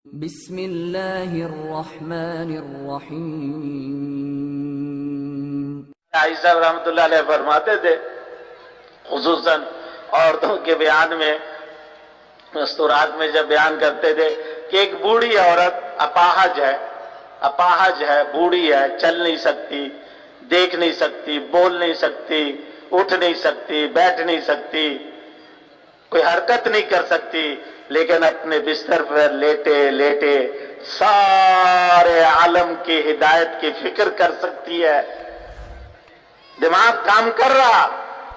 بسم اللہ الرحمن الرحیم۔ حاجی صاحب رحمۃ اللہ علیہ فرماتے تھے، خصوصاً عورتوں کے بیان میں، مستورات میں جب بیان کرتے تھے کہ ایک بوڑھی عورت اپاہج ہے، بوڑھی ہے، چل نہیں سکتی، دیکھ نہیں سکتی، بول نہیں سکتی، اٹھ نہیں سکتی، بیٹھ نہیں سکتی، کوئی حرکت نہیں کر سکتی، لیکن اپنے بستر پر لیٹے لیٹے سارے عالم کی ہدایت کی فکر کر سکتی ہے، دماغ کام کر رہا،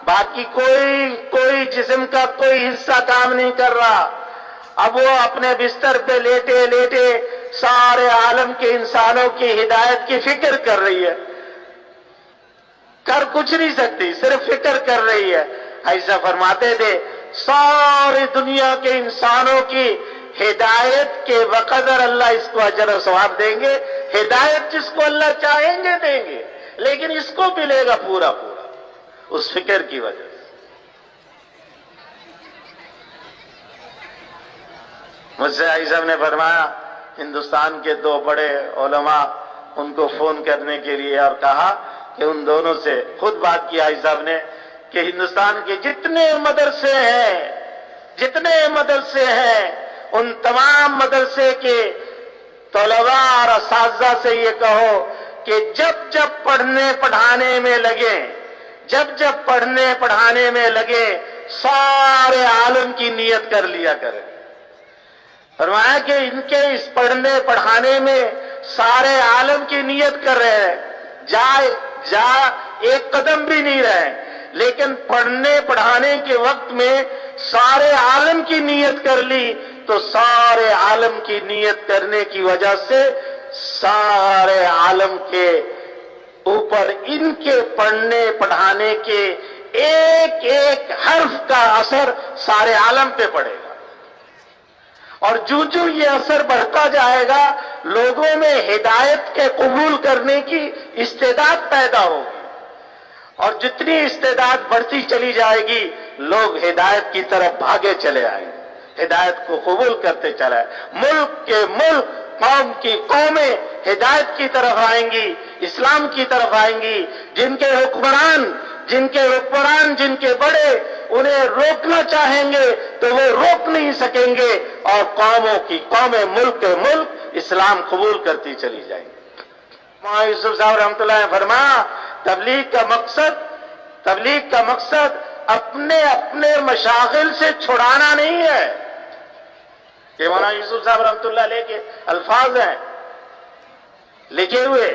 باقی کوئی جسم کا کوئی حصہ کام نہیں کر رہا۔ اب وہ اپنے بستر پہ لیٹے لیٹے سارے عالم کے انسانوں کی ہدایت کی فکر کر رہی ہے، کر کچھ نہیں سکتی، صرف فکر کر رہی ہے۔ ایسا فرماتے تھے ساری دنیا کے انسانوں کی ہدایت کے بقدر اللہ اس کو اجر و ثواب دیں گے، ہدایت جس کو اللہ چاہیں گے دیں گے، لیکن اس کو ملے گا پورا اس فکر کی وجہ سے۔ مجھ سے حاجی صاحب نے فرمایا، ہندوستان کے دو بڑے علماء، ان کو فون کرنے کے لیے اور کہا کہ ان دونوں سے خود بات کی حاجی صاحب نے کہ ہندوستان کے جتنے مدرسے ہیں ان تمام مدرسے کے طلباء اور اساتذہ سے یہ کہو کہ جب پڑھنے پڑھانے میں لگے سارے عالم کی نیت کر لیا کریں۔ فرمایا کہ ان کے اس پڑھنے پڑھانے میں سارے عالم کی نیت کر رہے ہیں، جا ایک قدم بھی نہیں رہے، لیکن پڑھنے پڑھانے کے وقت میں سارے عالم کی نیت کر لی تو سارے عالم کی نیت کرنے کی وجہ سے سارے عالم کے اوپر ان کے پڑھنے پڑھانے کے ایک ایک حرف کا اثر سارے عالم پہ پڑے گا، اور جو یہ اثر بڑھتا جائے گا لوگوں میں ہدایت کے قبول کرنے کی استعداد پیدا ہوگی، اور جتنی استعداد بڑھتی چلی جائے گی لوگ ہدایت کی طرف بھاگے چلے آئیں گے، ہدایت کو قبول کرتے چلے، ملک قوم کی قومیں ہدایت کی طرف آئیں گی، اسلام کی طرف آئیں گی۔ جن کے حکمران جن کے بڑے انہیں روکنا چاہیں گے تو وہ روک نہیں سکیں گے، اور قومیں ملک اسلام قبول کرتی چلی جائیں گی۔ مولانا یوسف صاحب رحمۃ اللہ نے فرمایا تبلیغ کا مقصد اپنے مشاغل سے چھڑانا نہیں ہے۔ یہ مولانا یوسف صاحب رحمۃ اللہ علیہ کے الفاظ ہیں لکھے ہوئے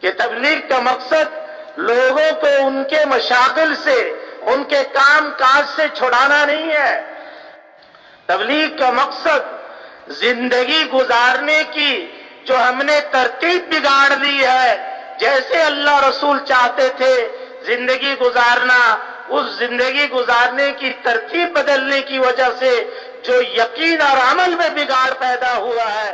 کہ تبلیغ کا مقصد لوگوں کو ان کے مشاغل سے، ان کے کام کاج سے چھڑانا نہیں ہے۔ تبلیغ کا مقصد زندگی گزارنے کی جو ہم نے ترتیب بگاڑ لی ہے، جیسے اللہ رسول چاہتے تھے زندگی گزارنا، اس زندگی گزارنے کی ترتیب بدلنے کی وجہ سے جو یقین اور عمل میں بگاڑ پیدا ہوا ہے